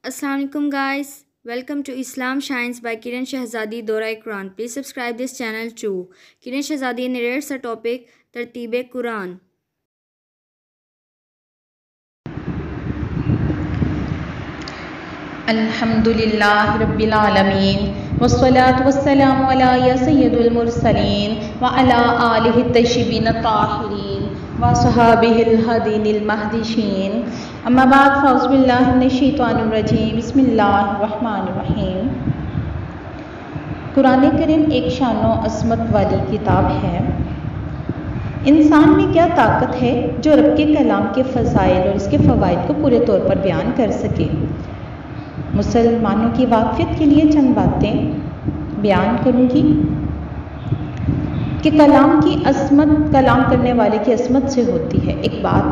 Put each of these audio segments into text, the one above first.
Assalamu alaikum guys. Welcome to Islam Shines by Kiran Shahzadi Dora Quran. Please subscribe this channel too. Kiran Shahzadi narrates the topic Tartib Quran. अल्हम्दुलिल्लाह रब्बिल आलमीन वस्सलातु वस्सलामु अला या सय्यदुल मुरसलीन व अला आलिहि तय्यिबीन ताहिरीन व सहाबिहिल हदीनिल महदीशीन अम्मा बाद फ़ौज़ु बिल्लाहि मिनश शैतानिर रजीम बिस्मिल्लाहिर रहमानिर रहीम। कुरान करीम एक शानो अज़मत वाली किताब है। इंसान में क्या ताकत है जो रब के कलाम के फ़ज़ाइल और इसके फ़वाइद को पूरे तौर पर बयान कर सके। मुसलमानों की वाक़फ़ियत के लिए चंद बातें बयान करूँगी कि कलाम की असमत कलाम करने वाले की असमत से होती है। एक बात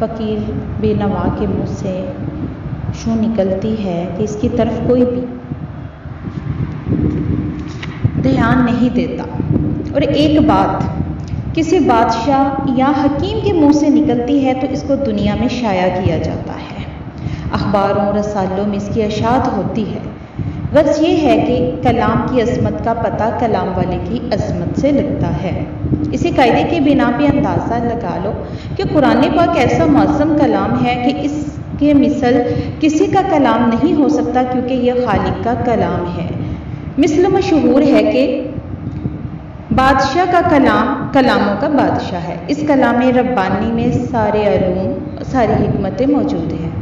फ़कीर बेनवा के मुँह से शू निकलती है कि इसकी तरफ कोई भी ध्यान नहीं देता, और एक बात किसी बादशाह या हकीम के मुँह से निकलती है तो इसको दुनिया में शाया किया जाता है। अखबारों रसालों में इसकी अशात होती है। गर्ज ये है कि कलाम की अज़मत का पता कलाम वाले की अज़मत से लगता है। इसी कायदे के बिना पे अंदाज़ा लगा लो कि कुरान पाक ऐसा मौसम कलाम है कि इसके मिसल किसी का कलाम नहीं हो सकता, क्योंकि यह खालिक का कलाम है। मिसल मशहूर है कि बादशाह का कलाम कलामों का बादशाह है। इस कलाम रब्बानी में सारे अलूम सारी हिकमतें मौजूद हैं,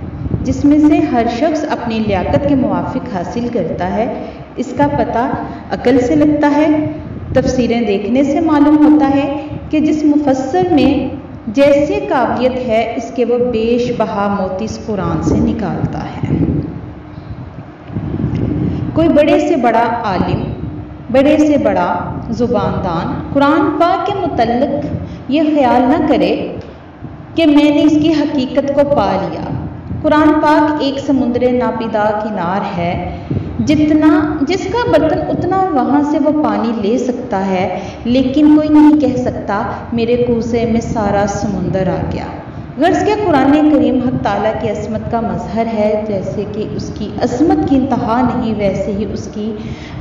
जिसमें से हर शख्स अपनी लियाकत के मुवाफिक हासिल करता है। इसका पता अकल से लगता है। तफसीरें देखने से मालूम होता है कि जिस मुफस्सर में जैसे काबिलियत है इसके वो बेश बहा मोती इस कुरान से निकालता है। कोई बड़े से बड़ा आलिम, बड़े से बड़ा ज़ुबानदान कुरान पाक के मुतल्लिक़ ये ख्याल न करे कि मैंने इसकी हकीकत को पा लिया। कुरान पाक एक समुद्र नापीदा किनार है, जिसका बर्तन उतना वहाँ से वो पानी ले सकता है, लेकिन कोई नहीं कह सकता मेरे कूसे में सारा समुंदर आ गया। गर्ज़ क्या कुरान करीम हक़ ताला की असमत का मज़हर है। जैसे कि उसकी असमत की इंतहा नहीं, वैसे ही उसकी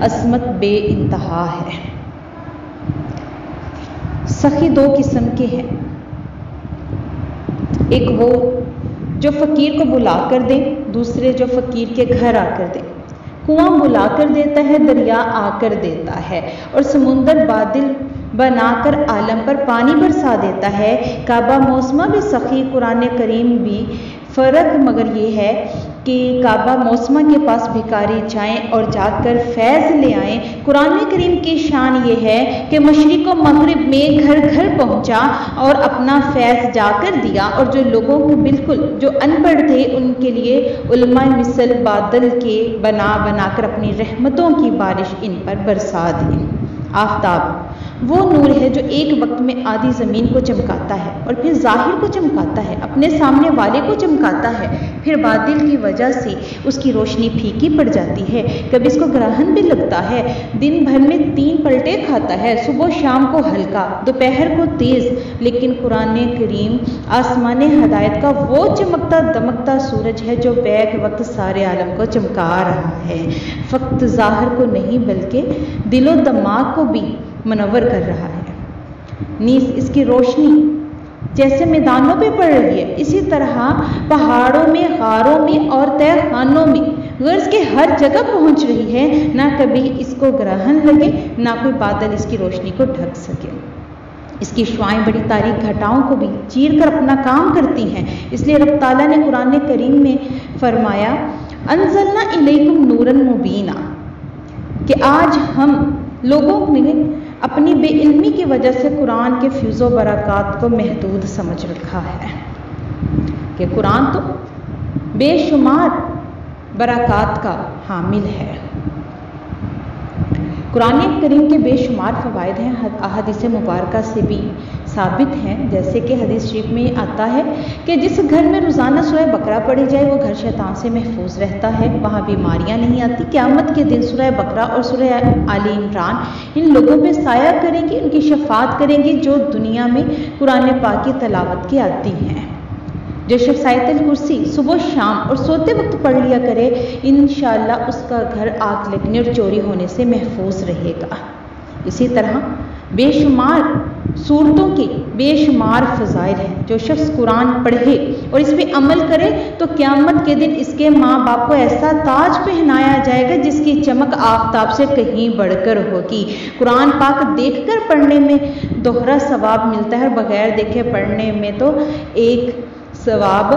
असमत बे इंतहा है। सखी दो किस्म के हैं, एक वो जो फ़कीर को बुला कर दे, दूसरे जो फ़कीर के घर आकर दे। कुआं बुला कर देता है, दरिया आकर देता है, और समुंदर बादल बनाकर आलम पर पानी बरसा देता है। काबा मौसमा भी सखी कुरान करीम भी फ़र्क मगर ये है कि काबा मौसमा के पास भिखारी जाएं और जाकर फैज़ ले आएं। कुरान करीम की शान ये है कि मशरिक़ व मग़रिब में घर घर पहुंचा और अपना फैज़ जाकर दिया, और जो लोगों को बिल्कुल जो अनपढ़ थे उनके लिए उलमा मिसल बादल के बनाकर अपनी रहमतों की बारिश इन पर बरसा दी। आफ़ताब वो नूर है जो एक वक्त में आधी ज़मीन को चमकाता है और फिर ज़ाहिर को चमकाता है, अपने सामने वाले को चमकाता है। फिर बादल की वजह से उसकी रोशनी फीकी पड़ जाती है, कभी इसको ग्रहण भी लगता है। दिन भर में 3 पलटे खाता है, सुबह शाम को हल्का, दोपहर को तेज़। लेकिन कुरान करीम आसमान हदायत का वो चमकता दमकता सूरज है जो बैक वक्त सारे आलम को चमका रहा है। फ़क्त ज़ाहिर को नहीं बल्कि दिलो दिमाग को भी मनवर कर रहा है। नीस इसकी रोशनी जैसे मैदानों पे पड़ रही है, इसी तरह पहाड़ों में, गारों में और तहखानों में गर्ज़ के हर जगह पहुंच रही है। ना कभी इसको ग्रहण लगे, ना कोई बादल इसकी रोशनी को ढक सके। इसकी शुआएं बड़ी तारीक घटाओं को भी चीर कर अपना काम करती हैं। इसलिए रब ताला ने कुरान करीम में फरमाया अंज़लना इलैकुम नूरन मुबीना, कि आज हम लोगों ने अपनी बेइल्मी की वजह से कुरान के फ्यूज़ो बरक़ात को महदूद समझ रखा है कि कुरान तो बेशुमार बरक़ात का हामिल है। कुरान करीम के बेशुमार फ़वाइद हैं, अहादीस मुबारका से भी साबित हैं। जैसे कि हदीस शरीफ में आता है कि जिस घर में रोज़ाना सूरह बकरा पढ़ी जाए वो घर शैतान से महफूज रहता है, वहाँ बीमारियाँ नहीं आती। क़यामत के दिन सूरह बकरा और सूरह आले इमरान इन लोगों पे साया करेंगी, उनकी शफ़ाअत करेंगी जो दुनिया में कुरान पाक की तलावत की आती हैं। जो शख्स आयतुल कुर्सी सुबह शाम और सोते वक्त पढ़ लिया करे, इंशाअल्लाह उसका घर आग लगने और चोरी होने से महफूज रहेगा। इसी तरह बेशुमार सूरतों के बेशुमार फ़ज़ाइल हैं। जो शख्स कुरान पढ़े और इस पर अमल करे तो क़यामत के दिन इसके माँ बाप को ऐसा ताज पहनाया जाएगा जिसकी चमक आफताब से कहीं बढ़कर होगी। कुरान पाक देखकर पढ़ने में दोहरा सवाब मिलता है और बग़ैर देखे पढ़ने में तो एक सवाब।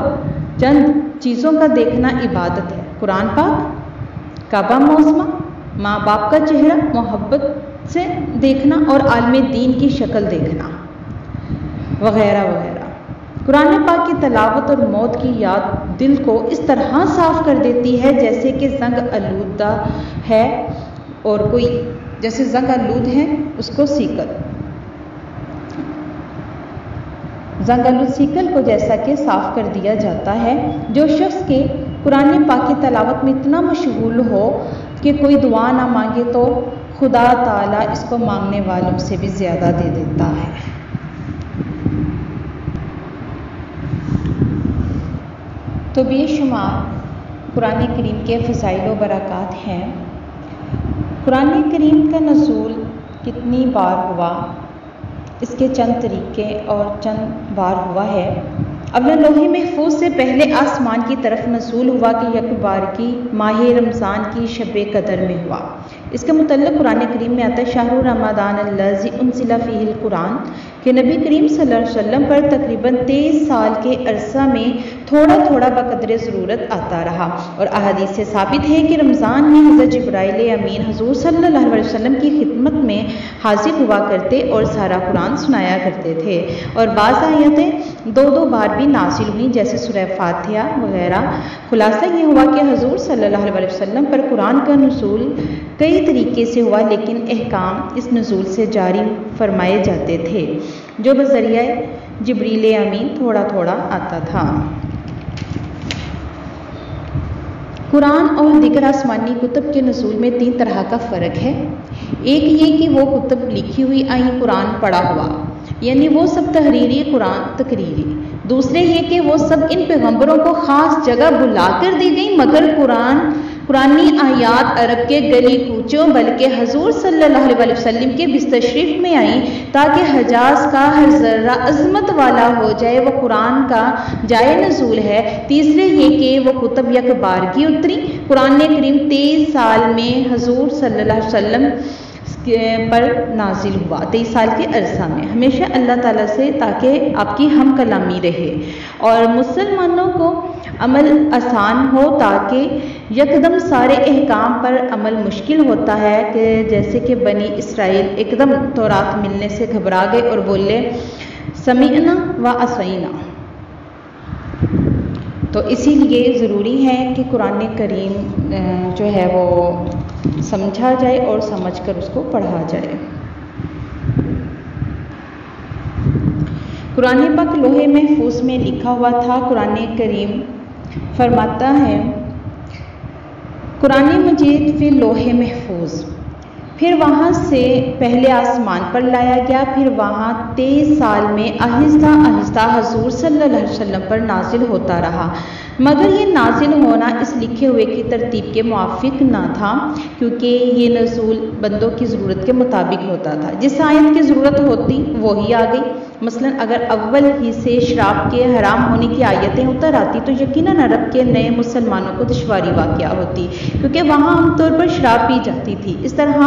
चंद चीज़ों का देखना इबादत है। कुरान पाक, काबा मौसमा, माँ बाप का चेहरा मोहब्बत से देखना और आलमे दीन की शक्ल देखना वगैरह वगैरह। कुरान पाक की तलावत और मौत की याद दिल को इस तरह साफ कर देती है जैसे कि जंग आलूदा है और कोई जैसे जंग आलूद है उसको जंग-आलूद सीकल को जैसा कि साफ कर दिया जाता है। जो शख्स के कुरान पाक की तलावत में इतना मशगूल हो कि कोई दुआ ना मांगे तो खुदा ताला इसको मांगने वालों से भी ज़्यादा दे देता है। तो बेशुमार कुरान करीम के फ़ज़ाइल व बरक़ात हैं। कुरान करीम का नज़ूल कितनी बार हुआ, इसके चंद तरीके और चंद बार हुआ है। अवला लोहे महफूज से पहले आसमान की तरफ नज़ूल हुआ कि एक बार की माह रमज़ान की शब कदर में हुआ। इसके मुतल्लिक़ कुरान करीम में आता है शाहरु रमज़ान अल्लज़ी उनज़िला फ़ीहिल कुरान कि नबी करीम सल्लल्लाहु अलैहि वसल्लम पर तकरीबन 23 साल के अरसा में थोड़ा थोड़ा बक़दरे ज़रूरत आता रहा। और अहादीस से साबित है कि रमज़ान में हज़रत जिब्राइल अमीन हुज़ूर सल्लल्लाहु अलैहि वसल्लम की खिदमत में हाजिर हुआ करते और सारा कुरान सुनाया करते थे। और बाज़ आयतें दो बार भी नाज़िल हुई जैसे सूरह फातिहा वगैरह। खुलासा ये हुआ कि हुज़ूर सल्लल्लाहु अलैहि वसल्लम पर कुरान का नुज़ूल कई तरीके से हुआ, लेकिन अहकाम इस नुज़ूल से जारी फरमाए जाते थे जो बज़रिया जिब्रील अमीन थोड़ा थोड़ा आता था। कुरान और दीगर आसमानी कुतुब के नुज़ूल में 3 तरह का फ़र्क है। एक ये कि वो कुतुब लिखी हुई आई, कुरान पढ़ा हुआ, यानी वो सब तहरीरी, कुरान तकरीरी। दूसरे ये कि वो सब इन पैगम्बरों को ख़ास जगह बुलाकर दी गई, मगर कुरानी आयात अरब के गली कूचों बल्कि हुज़ूर सल्लल्लाहु अलैहि वसल्लम के बिस्तशरीफ़ में आई ताकि हजाज का हर ज़र्रा अज़मत वाला हो जाए। वो कुरान का जाए नज़ूल है। तीसरे ये कि वो कुतुब यक बारगी उतरी। कुरान करीम 23 साल में हुज़ूर सल्लल्लाहु अलैहि वसल्लम पर नाजिल हुआ, 23 साल के अरसा में, हमेशा अल्लाह ताला से, ताकि आपकी हम कलामी रहे और मुसलमानों को अमल आसान हो, ताकि यकदम सारे अहकाम पर अमल मुश्किल होता है कि जैसे कि बनी इसराइल एकदम तौरात मिलने से घबरा गए और बोले समीअना व असैना। तो इसीलिए ज़रूरी है कि कुरान करीम जो है वो समझा जाए और समझकर उसको पढ़ा जाए। कुरान पाक लोहे महफूज में लिखा हुआ था। कुरान करीम फरमाता है कुरान मजीद फिर लोहे महफूज, फिर वहाँ से पहले आसमान पर लाया गया, फिर वहाँ 23 साल में आहिस्ता आहिस्ता हुज़ूर सल्लल्लाहु अलैहि वसल्लम पर नाजिल होता रहा। मगर ये नाजिल होना इस लिखे हुए की तरतीब के मुआफिक ना था, क्योंकि ये नज़ूल बंदों की ज़रूरत के मुताबिक होता था। जिस आयत की ज़रूरत होती वो ही आ गई। मसलन अगर अव्वल ही से शराब के हराम होने की आयतें उतर आती तो यकीनन अरब के नए मुसलमानों को दुश्वारी वाक़या होती, क्योंकि वहाँ आमतौर पर शराब पी जाती थी। इस तरह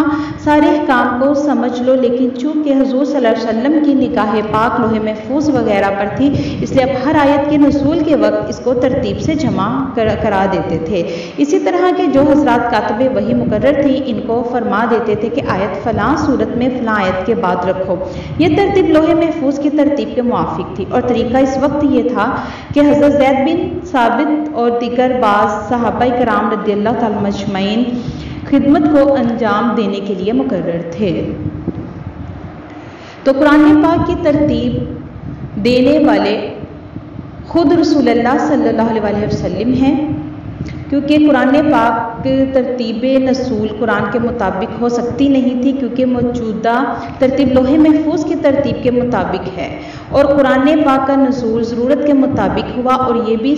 सारे काम को समझ लो, लेकिन चूँकि हुज़ूर सल्लल्लाहु अलैहि वसल्लम की निगाह पाक लोहे महफूज वगैरह पर थी, इसलिए अब हर आयत के नज़ूल के वक्त इसको तरतीब से जमा करा देते थे। इसी तरह के जो हज़रात कातिबे वही मुकर्रर थी, इनको फरमा देते थे कि आयत फ़लाँ सूरत में फ़लाँ आयत के बाद रखो। ये तरतीब लोहे महफूज की तरतीब के मुआफिक थी और तरीका इस वक्त ये था कि हज़रत ज़ैद बिन साबित और दीगर बाज़ सहाबाए किराम रज़ियल्लाहु तआला मजमईन खिदमत को अंजाम देने के लिए मुकर्रर थे। तो कुरान पाक की तरतीब देने वाले खुद रसूलुल्लाह सल्लल्लाहु अलैहि वसल्लम हैं, क्योंकि कुरान पाक तरतीब नसूल कुरान के मुताबिक हो सकती नहीं थी, क्योंकि मौजूदा तरतीब लोहे महफूज की तरतीब के मुताबिक है और कुरान पाक का नुज़ूल ज़रूरत के मुताबिक हुआ। और ये भी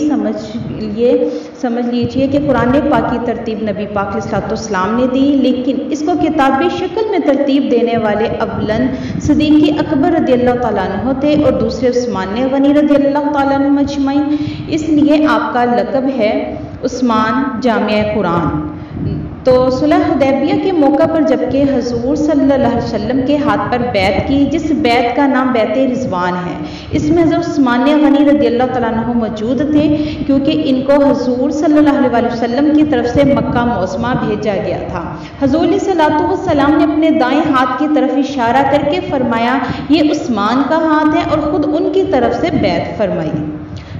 समझ लीजिए कि कुरान पाक की तरतीब नबी पाक अलैहिस्सलाम ने दी, लेकिन इसको किताबी शक्ल में तरतीब देने वाले अव्वलन सिद्दीक़ अकबर रज़ियल्लाहु ताला अन्हु थे और दूसरे उस्मान गनी रज़ियल्लाहु ताला अन्हु अजमईन। इसलिए आपका लक़ब है उस्मान जामिया कुरान। तो सुलह हुदैबिया के मौका पर जबकि हजूर सल्लल्लाहु अलैहि वसल्लम के हाथ पर बैत की, जिस बैत का नाम बैत रिजवान है, इसमें हज़रत उस्मान गनी रज़ियल्लाहु ताला अन्हु मौजूद थे, क्योंकि इनको हजूर सल्लल्लाहु अलैहि वसल्लम की तरफ से मक्का मौसमा भेजा गया था। हजूर सल्लल्लाहु अलैहि वसल्लम ने अपने दाएं हाथ की तरफ इशारा करके फरमाया ये उस्मान का हाथ है, और ख़ुद उनकी तरफ से बैत फरमाई।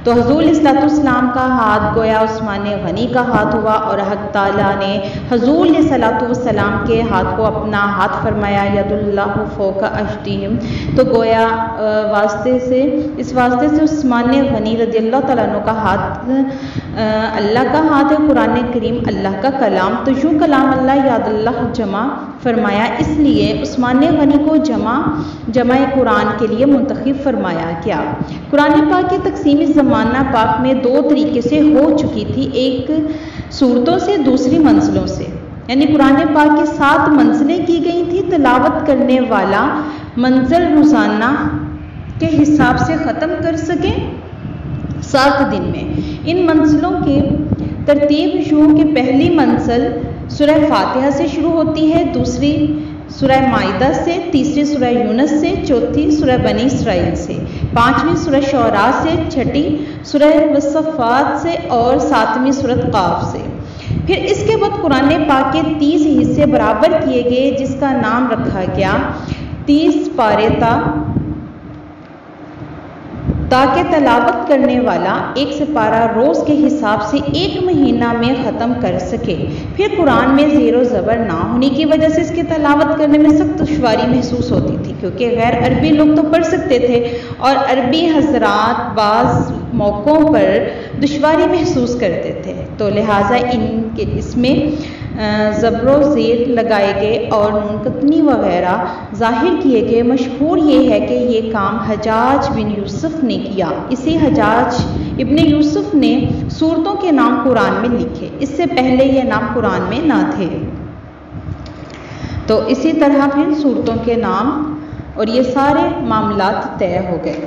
तो हजूर सल्लल्लाहु का हाथ गोया उस्मान गनी का हाथ हुआ, और हक़ ताला ने हजूर सल्लल्लाहु के हाथ को अपना हाथ फरमाया, यदुल्लाहु फ़ौक़ अयदीहिम। तो गोया इस वास्ते से उस्मान गनी रज़ियल्लाहु ताला अन्हु का हाथ अल्लाह का हाथ है। कुरान करीम अल्लाह का कलाम, तो यूँ कलाम अल्लाह यादल्लाह जमा फरमाया, इसलिए उस्मान गनी को जमा कुरान के लिए मुंतखब फरमाया गया। कुरान पाक की तकसीम ज़माना पाक में दो तरीके से हो चुकी थी, एक सूरतों से, दूसरी मंजिलों से। यानी कुरान पाक की 7 मंजिलें की गई थी। तिलावत करने वाला मंजिल रोज़ाना के हिसाब से ख़त्म कर सके 7 दिन में। इन मंजिलों की तरतीब यूँ कि पहली मंजिल सूरह फातिहा से शुरू होती है, दूसरी सूरह माइदा से, तीसरी सूरह यूनुस से, चौथी सूरह बनी इसराइल से, 5वीं सूरह शुअरा से, 6ठी सूरह वस्सफ़ात से और 7वीं सूरह क़ाफ से। फिर इसके बाद कुरान पाक के 30 हिस्से बराबर किए गए, जिसका नाम रखा गया 30 पारे ताकि तलावत करने वाला एक सिपारा रोज़ के हिसाब से 1 महीना में ख़त्म कर सके। फिर कुरान में ज़ेर ज़बर ना होने की वजह से इसकी तलावत करने में सख्त दुश्वारी महसूस होती थी, क्योंकि गैर अरबी लोग तो पढ़ सकते थे और अरबी हजरात बाज़ मौक़ों पर दुश्वारी महसूस करते थे। तो लिहाजा इसमें ज़बरो ज़ेर लगाए गए और नूनकतनी वग़ैरह ज़ाहिर किए गए। मशहूर ये है कि ये काम हजाज बिन यूसुफ़ ने किया। इसी हजाज इब्ने यूसुफ़ ने सूरतों के नाम कुरान में लिखे, इससे पहले ये नाम कुरान में ना थे। तो इसी तरह फिर सूरतों के नाम और ये सारे मामलात तय हो गए।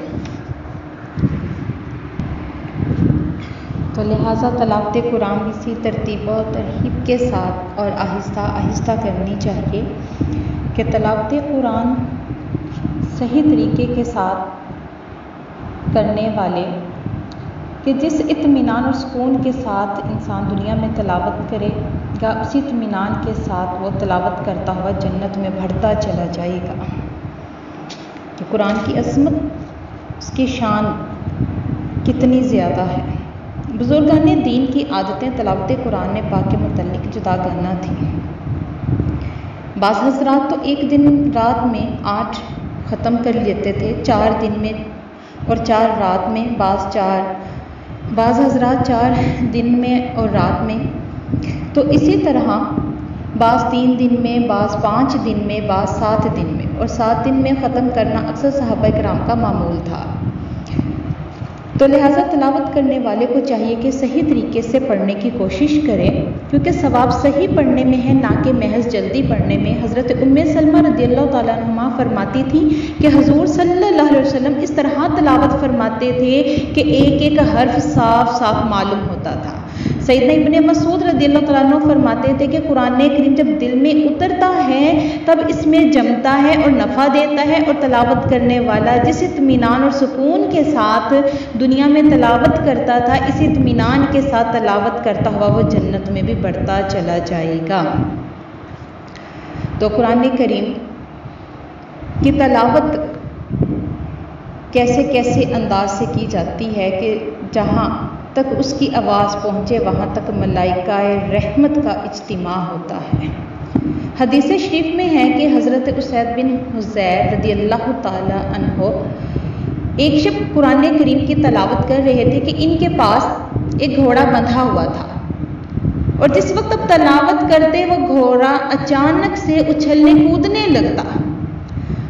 तो लिहाजा तलावत कुरान इसी तरतीब और तरहीब के साथ और आहिस्ता आहिस्ता करनी चाहिए कि तलावत कुरान सही तरीके के साथ करने वाले कि जिस इत्मीनान और सुकून के साथ इंसान दुनिया में तलावत करेगा, उसी इत्मीनान के साथ वो तलावत करता हुआ जन्नत में बढ़ता चला जाएगा। तो कुरान की अज़मत, उसकी शान कितनी ज़्यादा है। बुज़ुर्गान दीन की आदतें तलावत कुरान पाक के मुतल्लिक़ जुदा करना थी। बाज़ हज़रात तो एक दिन रात में 8 ख़त्म कर लेते थे, 4 दिन में और 4 रात में, बाज़ हज़रात 4 दिन में और रात में। तो इसी तरह बाज़ 3 दिन में, बाज़ 5 दिन में, बाज़ 7 दिन में, और 7 दिन में ख़त्म करना अक्सर सहाबा किराम का मामूल था। तो लिहाजा तलावत करने वाले को चाहिए कि सही तरीके से पढ़ने की कोशिश करें, क्योंकि सवाब सही पढ़ने में है, ना कि महज जल्दी पढ़ने में। हज़रत उम्मे सलमा रज़ियल्लाहु ताला अन्हा फरमाती थी कि हजूर सल्लल्लाहु अलैहि वसल्लम इस तरह तलावत फरमाते थे कि एक एक हर्फ साफ साफ मालूम होता था। सैयदना इब्ने मसूद रज़ियल्लाहु ताला अन्हु फरमाते थे कि कुरान करीम जब दिल में उतरता है तब इसमें जमता है और नफ़ा देता है, और तलावत करने वाला जिस इत्मीनान और सुकून के साथ दुनिया में तलावत करता था, इसी इत्मीनान के साथ तलावत करता हुआ वो जन्नत में भी बढ़ता चला जाएगा। तो कुरान करीम की तलावत कैसे कैसे अंदाज से की जाती है कि जहाँ तक उसकी आवाज़ पहुँचे वहाँ तक मलाइकाए रहमत का इज्तिमा होता है। हदीस शरीफ में है कि हज़रत उसैद बिन हुज़ैर रज़ियल्लाहु ताला अन्हो एक शब कुरान करीम की तलावत कर रहे थे कि इनके पास एक घोड़ा बंधा हुआ था, और जिस वक्त अब तलावत करते वो घोड़ा अचानक से उछलने कूदने लगता।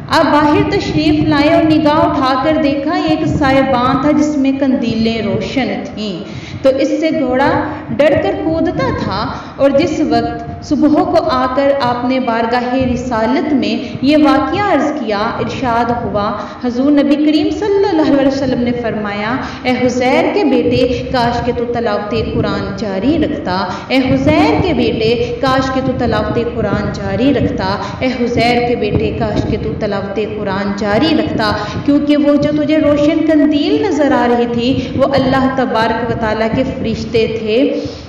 आप बाहर तशरीफ़ लाए और निगाह उठाकर देखा एक साहिबान था जिसमें कंदीलें रोशन थीं। तो इससे घोड़ा डरकर कूदता था और जिस वक्त सुबह को आकर आपने बारगाहे रिसालत में ये वाक़या अर्ज़ किया, इरशाद हुआ, हजूर नबी करीम सल्लल्लाहु अलैहि वसल्लम ने फरमाया, ए हुज़ैर के बेटे काश के तू तलावत कुरान जारी रखता, ए हुज़ैर के बेटे काश के तू तलावत कुरान जारी रखता, ए हुज़ैर के बेटे काश के तू तलावत कुरान जारी रखता, क्योंकि वो जो तुझे रोशन कंदील नज़र आ रही थी वो अल्लाह तबारक व तआला के फरिश्ते थे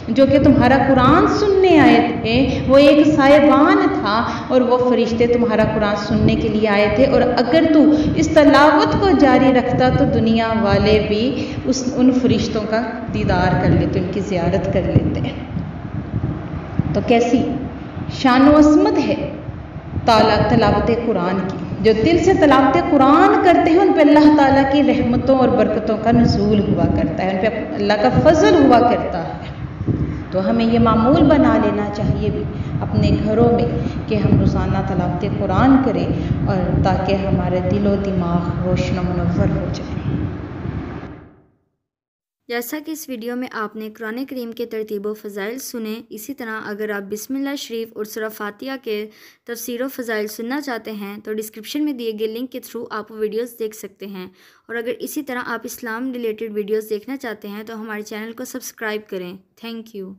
जो कि तुम्हारा कुरान सुनने आए थे। वो एक साहिबान था और वो फरिश्ते तुम्हारा कुरान सुनने के लिए आए थे, और अगर तू इस तलावत को जारी रखता तो दुनिया वाले भी उन फरिश्तों का दीदार कर लेते, उनकी ज़ियारत कर लेते। तो कैसी शान व अज़मत है तलावत कुरान की। जो दिल से तलावत कुरान करते हैं उन पर अल्लाह ताला की रहमतों और बरकतों का नुज़ूल हुआ करता है, उन पर अल्लाह का फजल हुआ करता है। तो हमें ये मामूल बना लेना चाहिए भी अपने घरों में कि हम रोज़ाना तलावत कुरान करें, और ताकि हमारे दिलो दिमाग रोशन मुनव्वर हो जाए। जैसा कि इस वीडियो में आपने कुरान करीम के तरतीब व फ़ज़ाइल सुने, इसी तरह अगर आप बिस्मिल्लाह शरीफ और सूरह फातिहा के तफसीर व फ़ज़ाइल सुनना चाहते हैं तो डिस्क्रिप्शन में दिए गए लिंक के थ्रू आप वीडियोस देख सकते हैं। और अगर इसी तरह आप इस्लाम रिलेटेड वीडियोस देखना चाहते हैं तो हमारे चैनल को सब्सक्राइब करें। Thank you.